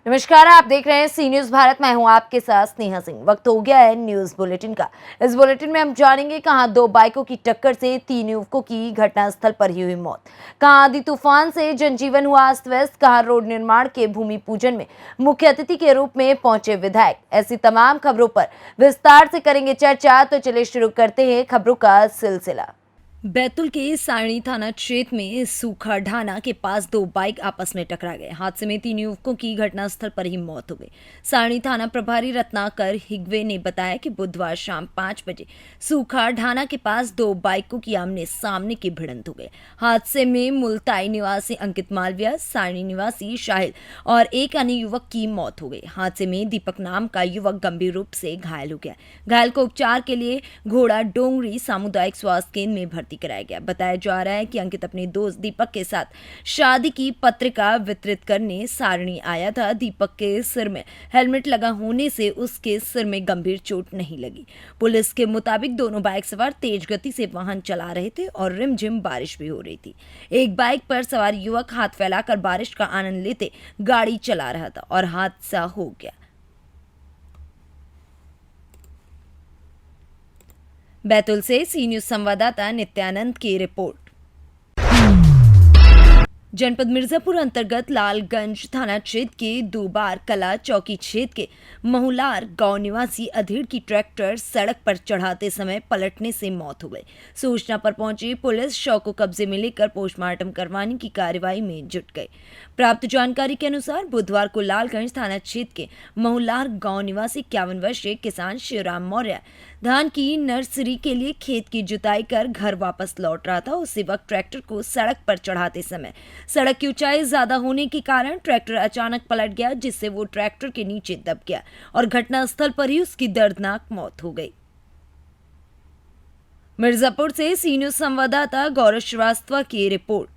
नमस्कार, आप देख रहे हैं सी न्यूज भारत। मैं हूं आपके साथ स्नेहा सिंह। वक्त हो गया है न्यूज बुलेटिन का। इस बुलेटिन में हम जानेंगे कहां दो बाइकों की टक्कर से 3 युवकों की घटनास्थल पर ही हुई मौत, कहां आंधी तूफान से जनजीवन हुआ अस्त व्यस्त, कहां रोड निर्माण के भूमि पूजन में मुख्य अतिथि के रूप में पहुंचे विधायक। ऐसी तमाम खबरों पर विस्तार से करेंगे चर्चा। तो चलिए शुरू करते हैं खबरों का सिलसिला। बैतूल के सारणी थाना क्षेत्र में सूखा ढाना के पास दो बाइक आपस में टकरा गए। हादसे में 3 युवकों की घटनास्थल पर ही मौत हो गई। सारणी थाना प्रभारी रत्नाकर हिगवे ने बताया कि बुधवार शाम 5 बजे सूखा ढाना के पास दो बाइकों की आमने सामने की भिड़ंत हो गई। हादसे में मुल्ताई निवासी अंकित मालविया, सारणी निवासी शाहिल और एक अन्य युवक की मौत हो गई। हादसे में दीपक नाम का युवक गंभीर रूप से घायल हो गया। घायल को उपचार के लिए घोड़ा डोंगरी सामुदायिक स्वास्थ्य केंद्र में भर्ती कराया गया। बताया जा रहा है कि अंकित अपने दोस्त दीपक के साथ शादी की पत्रिका वितरित करने सारणी आया था। दीपक के सिर में हेलमेट लगा होने से उसके सिर में गंभीर चोट नहीं लगी। पुलिस के मुताबिक दोनों बाइक सवार तेज गति से वाहन चला रहे थे और रिमझिम बारिश भी हो रही थी। एक बाइक पर सवार युवक हाथ फैलाकर बारिश का आनंद लेते गाड़ी चला रहा था और हादसा हो गया। बैतूल से सी न्यूज संवाददाता नित्यानंद की रिपोर्ट। जनपद मिर्जापुर अंतर्गत लालगंज थाना क्षेत्र के दूबार कला चौकी क्षेत्र के महुलार गांव निवासी अधीर की ट्रैक्टर सड़क पर चढ़ाते समय पलटने से मौत हो गई। सूचना पर पहुंची पुलिस शव को कब्जे में लेकर पोस्टमार्टम करवाने की कार्रवाई में जुट गई। प्राप्त जानकारी के अनुसार बुधवार को लालगंज थाना क्षेत्र के महुलार गांव निवासी 51 वर्षीय किसान शिवराम मौर्य धान की नर्सरी के लिए खेत की जुताई कर घर वापस लौट रहा था। उसी वक्त ट्रैक्टर को सड़क पर चढ़ाते समय सड़क की ऊंचाई ज्यादा होने के कारण ट्रैक्टर अचानक पलट गया, जिससे वो ट्रैक्टर के नीचे दब गया और घटनास्थल पर ही उसकी दर्दनाक मौत हो गई। मिर्जापुर से सी न्यूज संवाददाता गौरव श्रीवास्तव की रिपोर्ट।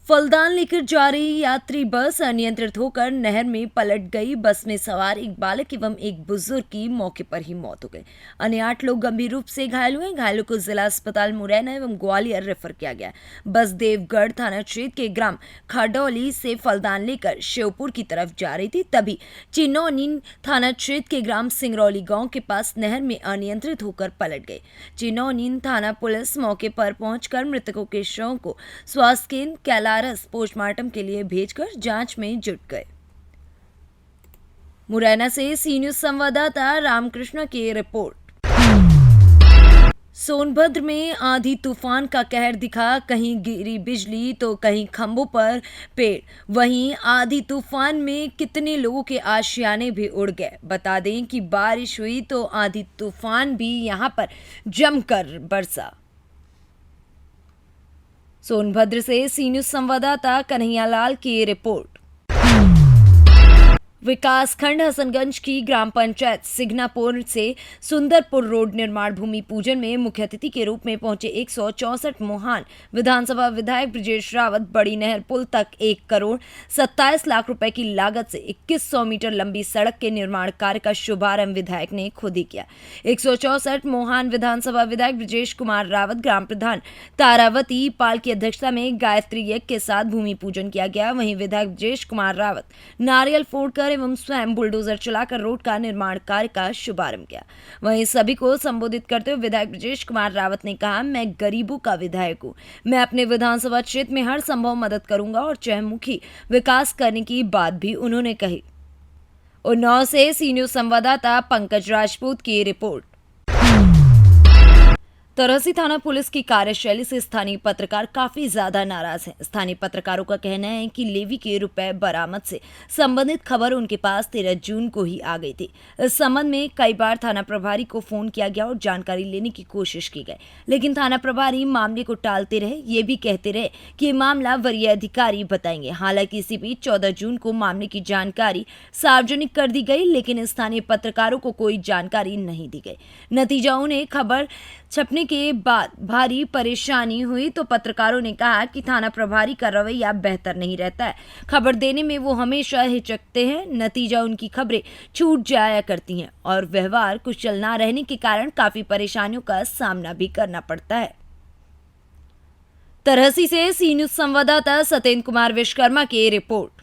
फलदान लेकर जा रही यात्री बस अनियंत्रित होकर नहर में पलट गई। बस में सवार एक बालक एवं एक बुजुर्ग की मौके पर ही मौत हो गई। अन्य 8 लोग गंभीर रूप से घायल हुए। घायलों को जिला अस्पताल मुरैना एवं ग्वालियर रेफर किया गया। बस देवगढ़ थाना क्षेत्र के ग्राम खाडौली से फलदान लेकर शिवपुर की तरफ जा रही थी, तभी चिनौनी थाना क्षेत्र के ग्राम सिंगरौली गांव के पास नहर में अनियंत्रित होकर पलट गई। चिनौनी थाना पुलिस मौके पर पहुंचकर मृतकों के शवों को स्वास्थ्य केंद्र कैलारस पोस्टमार्टम के लिए भेजकर जांच में जुट गए। मुरैना से सी न्यूज संवाददाता रामकृष्ण की रिपोर्ट। सोनभद्र में आंधी तूफान का कहर दिखा। कहीं गिरी बिजली तो कहीं खंभों पर पेड़। वहीं आंधी तूफान में कितने लोगों के आशियाने भी उड़ गए। बता दें कि बारिश हुई तो आंधी तूफान भी यहां पर जमकर बरसा। सोनभद्र से सी न्यूज संवाददाता कन्हैयालाल की रिपोर्ट। विकासखंड हसनगंज की ग्राम पंचायत सिग्नापुर से सुंदरपुर रोड निर्माण भूमि पूजन में मुख्य अतिथि के रूप में पहुंचे 164 मोहान विधानसभा विधायक ब्रजेश रावत। बड़ी नहर पुल तक 1 करोड़ 27 लाख रुपए की लागत से 2100 मीटर लंबी सड़क के निर्माण कार्य का शुभारंभ विधायक ने खुद ही किया। 164 मोहान विधानसभा विधायक ब्रजेश कुमार रावत, ग्राम प्रधान तारावती पाल की अध्यक्षता में गायत्री यज्ञ के साथ भूमि पूजन किया गया। वहीं विधायक ब्रजेश कुमार रावत नारियल फोड़कर एवं स्वयं बुलडोजर चलाकर रोड का निर्माण कार्य का शुभारंभ किया। वहीं सभी को संबोधित करते हुए विधायक ब्रजेश कुमार रावत ने कहा, मैं गरीबों का विधायक हूं। मैं अपने विधानसभा क्षेत्र में हर संभव मदद करूंगा और चहुमुखी विकास करने की बात भी उन्होंने कही। उन्नाव से सी न्यूज संवाददाता पंकज राजपूत की रिपोर्ट। तरहसी थाना पुलिस की कार्यशैली से स्थानीय पत्रकार काफी ज्यादा नाराज हैं। स्थानीय पत्रकारों का कहना है कि लेवी के रुपए बरामद से संबंधित खबर उनके पास 13 जून को ही आ गई थी। इस संबंध में कई बार थाना प्रभारी को फोन किया गया और जानकारी लेने की कोशिश की गई, लेकिन थाना प्रभारी मामले को टालते रहे। ये भी कहते रहे कि ये मामला वरीय अधिकारी बताएंगे। हालांकि इसी बीच 14 जून को मामले की जानकारी सार्वजनिक कर दी गई, लेकिन स्थानीय पत्रकारों को कोई जानकारी नहीं दी गई। नतीजा उन्हें खबर छपने के बाद भारी परेशानी हुई तो पत्रकारों ने कहा कि थाना प्रभारी का रवैया बेहतर नहीं रहता है। खबर देने में वो हमेशा हिचकते हैं। नतीजा उनकी खबरें छूट जाया करती हैं और व्यवहार कुशल न रहने के कारण काफी परेशानियों का सामना भी करना पड़ता है। तरहसी से सी न्यूज संवाददाता सत्येंद्र कुमार विश्वकर्मा की रिपोर्ट।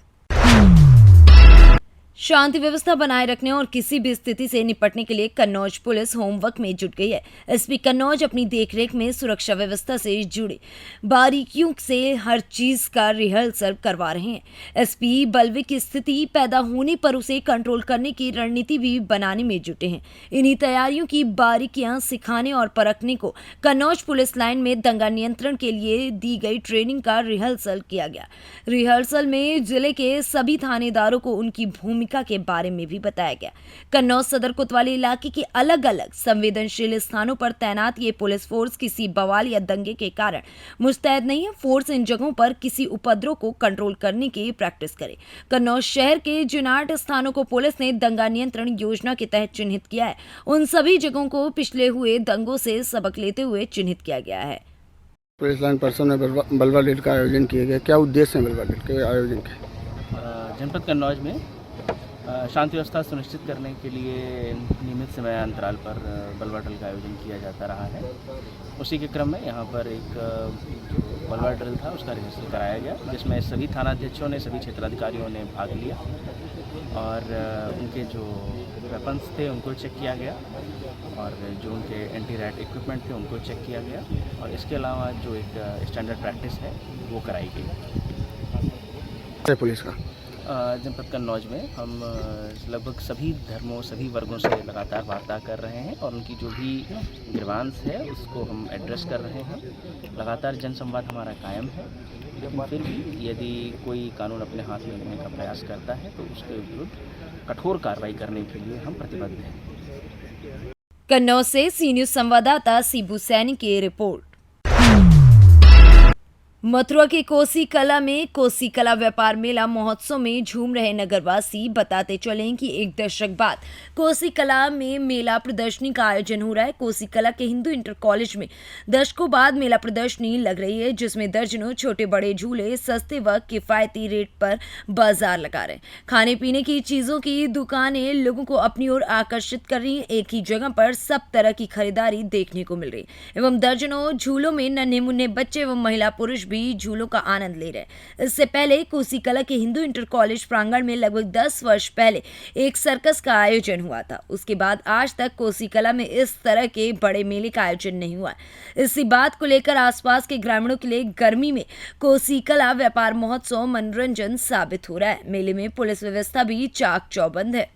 शांति व्यवस्था बनाए रखने और किसी भी स्थिति से निपटने के लिए कन्नौज पुलिस होमवर्क में जुट गई है। एसपी कन्नौज अपनी देखरेख में सुरक्षा व्यवस्था से जुड़े बारीकियों से हर चीज का रिहर्सल करवा रहे हैं। एसपी बलवे की स्थिति पैदा होने पर उसे कंट्रोल करने की रणनीति भी बनाने में जुटे हैं। इन्हीं तैयारियों की बारीकियां सिखाने और परखने को कन्नौज पुलिस लाइन में दंगा नियंत्रण के लिए दी गई ट्रेनिंग का रिहर्सल किया गया। रिहर्सल में जिले के सभी थानेदारों को उनकी भूमिका के बारे में भी बताया गया। कन्नौज सदर कोतवाली इलाके के अलग अलग संवेदनशील स्थानों पर तैनात ये पुलिस फोर्स किसी बवाल या दंगे के कारण मुस्तैद नहीं है। फोर्स इन जगहों पर किसी उपद्रव को कंट्रोल करने की प्रैक्टिस करे। कन्नौज शहर के जिन 8 स्थानों को पुलिस ने दंगा नियंत्रण योजना के तहत चिन्हित किया है, उन सभी जगहों को पिछले हुए दंगों से सबक लेते हुए चिन्हित किया गया है। पुलिस लाइन पर्सन में बलवा लीड का आयोजन किया गया। क्या उद्देश्य है बलवा लीड के आयोजन के? जनपद कन्नौज में शांति व्यवस्था सुनिश्चित करने के लिए नियमित समय अंतराल पर बलवा ड्रिल का आयोजन किया जाता रहा है। उसी के क्रम में यहाँ पर एक बलवा ड्रिल था, उसका रिहर्सल कराया गया, जिसमें सभी थानाध्यक्षों ने, सभी क्षेत्राधिकारियों ने भाग लिया और उनके जो वेपन्स थे उनको चेक किया गया और जो उनके एंटी रैट इक्विपमेंट थे उनको चेक किया गया और इसके अलावा जो एक स्टैंडर्ड प्रैक्टिस है वो कराई गई। पुलिस का जनपद कन्नौज में हम लगभग सभी धर्मों, सभी वर्गों से लगातार वार्ता कर रहे हैं और उनकी जो भी ग्रीवांस है उसको हम एड्रेस कर रहे हैं। लगातार जनसंवाद हमारा कायम है, लेकिन फिर भी यदि कोई कानून अपने हाथ में लेने का प्रयास करता है तो उसके विरुद्ध कठोर कार्रवाई करने के लिए हम प्रतिबद्ध हैं। कन्नौज से सी न्यूज संवाददाता सीबू सैनी की रिपोर्ट। मथुरा के कोसी कला में कोसी कला व्यापार मेला महोत्सव में झूम रहे नगरवासी बताते चलें कि एक दशक बाद कोसी कला में मेला प्रदर्शनी का आयोजन हो रहा है। कोसी कला के हिंदू इंटर कॉलेज में दशकों बाद मेला प्रदर्शनी लग रही है, जिसमें दर्जनों छोटे बड़े झूले सस्ते व किफायती रेट पर बाजार लगा रहे हैं। खाने पीने की चीजों की दुकानें लोगों को अपनी ओर आकर्षित कर रही हैं। एक ही जगह पर सब तरह की खरीदारी देखने को मिल रही है एवं दर्जनों झूलों में नन्हे मुन्ने बच्चे एवं महिला पुरुष भी झूलों का आनंद ले रहे हैं। इससे पहले कोसी कला के हिंदू इंटर कॉलेज प्रांगण में लगभग 10 वर्ष पहले एक सर्कस का आयोजन हुआ था। उसके बाद आज तक कोसी कला में इस तरह के बड़े मेले का आयोजन नहीं हुआ। इसी बात को लेकर आसपास के ग्रामीणों के लिए गर्मी में कोसी कला व्यापार महोत्सव मनोरंजन साबित हो रहा है। मेले में पुलिस व्यवस्था भी चाक चौबंद है।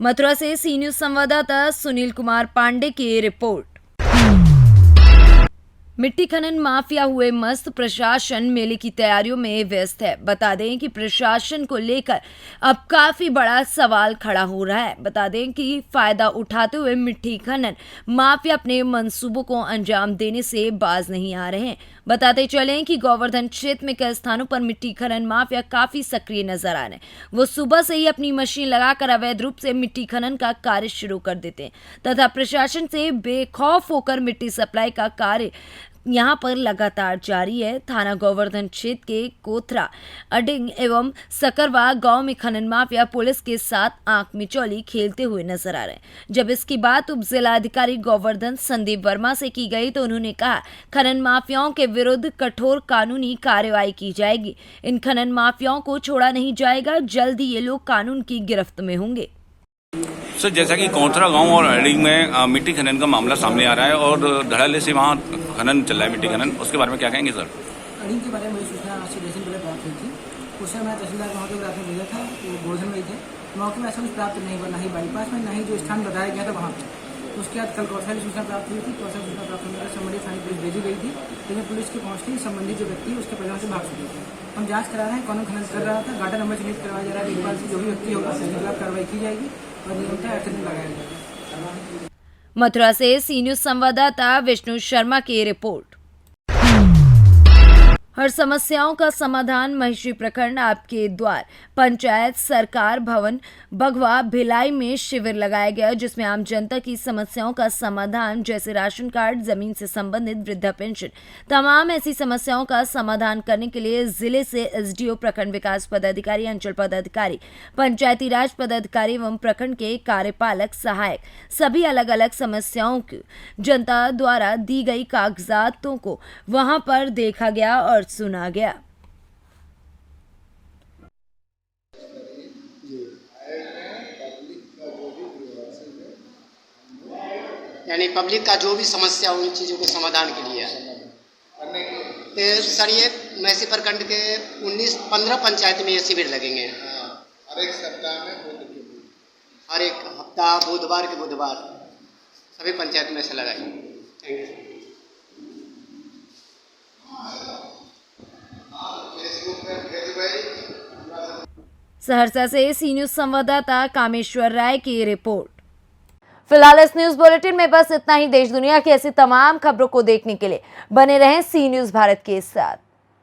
मथुरा से सी न्यूज संवाददाता सुनील कुमार पांडे की रिपोर्ट। मिट्टी खनन माफिया हुए मस्त, प्रशासन मेले की तैयारियों में व्यस्त है। बता दें कि प्रशासन को लेकर अब काफी बड़ा सवाल खड़ा हो रहा है। बता दें कि फायदा उठाते हुए मिट्टी खनन माफिया अपने मंसूबों को अंजाम देने से बाज नहीं आ रहे हैं। बताते चलें कि गोवर्धन क्षेत्र में कई स्थानों पर मिट्टी खनन माफिया काफी सक्रिय नजर आ रहे हैं। वो सुबह से ही अपनी मशीन लगाकर अवैध रूप से मिट्टी खनन का कार्य शुरू कर देते हैं तथा प्रशासन से बेखौफ होकर मिट्टी सप्लाई का कार्य यहाँ पर लगातार जारी है। थाना गोवर्धन क्षेत्र के कोथरा, अडिंग एवं सकरवा गांव में खनन माफिया पुलिस के साथ आंख मिचौली खेलते हुए नजर आ रहे हैं। जब इसकी बात उप जिलाधिकारी गोवर्धन संदीप वर्मा से की गई तो उन्होंने कहा, खनन माफियाओं के विरुद्ध कठोर कानूनी कार्रवाई की जाएगी। इन खनन माफियाओं को छोड़ा नहीं जाएगा। जल्द ही ये लोग कानून की गिरफ्त में होंगे। सर, जैसा कि कोंथरा गांव और एडिंग में मिट्टी खनन का मामला सामने आ रहा है और धड़ल्ले से वहां खनन चल रहा है, मिट्टी खनन, उसके बारे में क्या कहेंगे सर? एडिंग के बारे में मुझे सूचना आज से 10 दिन पहले प्राप्त हुई थी। उस समय मैं तहसीलदार वहाँ पे रात में भेजा था, वो गोवर्धन में ही थे। मौके में ऐसा कुछ प्राप्त नहीं हुआ, ना ही बाईपास में, ना ही जो स्थान बताया गया था वहाँ पे। उसके बाद कल कौशल सूचना प्राप्त हुई थी। कौशल सूचना प्राप्त होने पर संबंधित थाने पुलिस भेजी गई थी, लेकिन पुलिस के पहुँचते ही संबंधित जो व्यक्ति उसके परिवार से भाग चुके थे। हम जांच करा रहे हैं, कौन खनन कर रहा था, गाटा नंबर चिन्हित करवाया जा रहा है। देखभाल से जो भी व्यक्ति होगा उसके खिलाफ कार्रवाई की जाएगी और नियमतः एक्शन लगाया जाएगा। मथुरा से सी न्यूज संवाददाता विष्णु शर्मा की रिपोर्ट। हर समस्याओं का समाधान महिषी प्रखंड आपके द्वार पंचायत सरकार भवन बगवा भिलाई में शिविर लगाया गया, जिसमें आम जनता की समस्याओं का समाधान जैसे राशन कार्ड, जमीन से संबंधित वृद्धा पेंशन, तमाम ऐसी समस्याओं का समाधान करने के लिए जिले से एसडीओ, प्रखंड विकास पदाधिकारी, अंचल पदाधिकारी, पंचायती राज पदाधिकारी एवं प्रखंड के कार्यपालक सहायक सभी अलग अलग समस्याओं की जनता द्वारा दी गई कागजातों को वहां पर देखा गया और सुना गया। यानी पब्लिक का जो भी समस्या उन चीज़ों के समाधान के लिए है। तो सर ये मैसी प्रखंड के 15 पंचायत में ये शिविर लगेंगे। हर एक सप्ताह में हर एक हफ्ता बुधवार के बुधवार सभी पंचायत में से लगाएंगे। Thank you. सहरसा से सी न्यूज संवाददाता कामेश्वर राय की रिपोर्ट। फिलहाल इस न्यूज बुलेटिन में बस इतना ही। देश दुनिया की ऐसी तमाम खबरों को देखने के लिए बने रहें सी न्यूज भारत के साथ।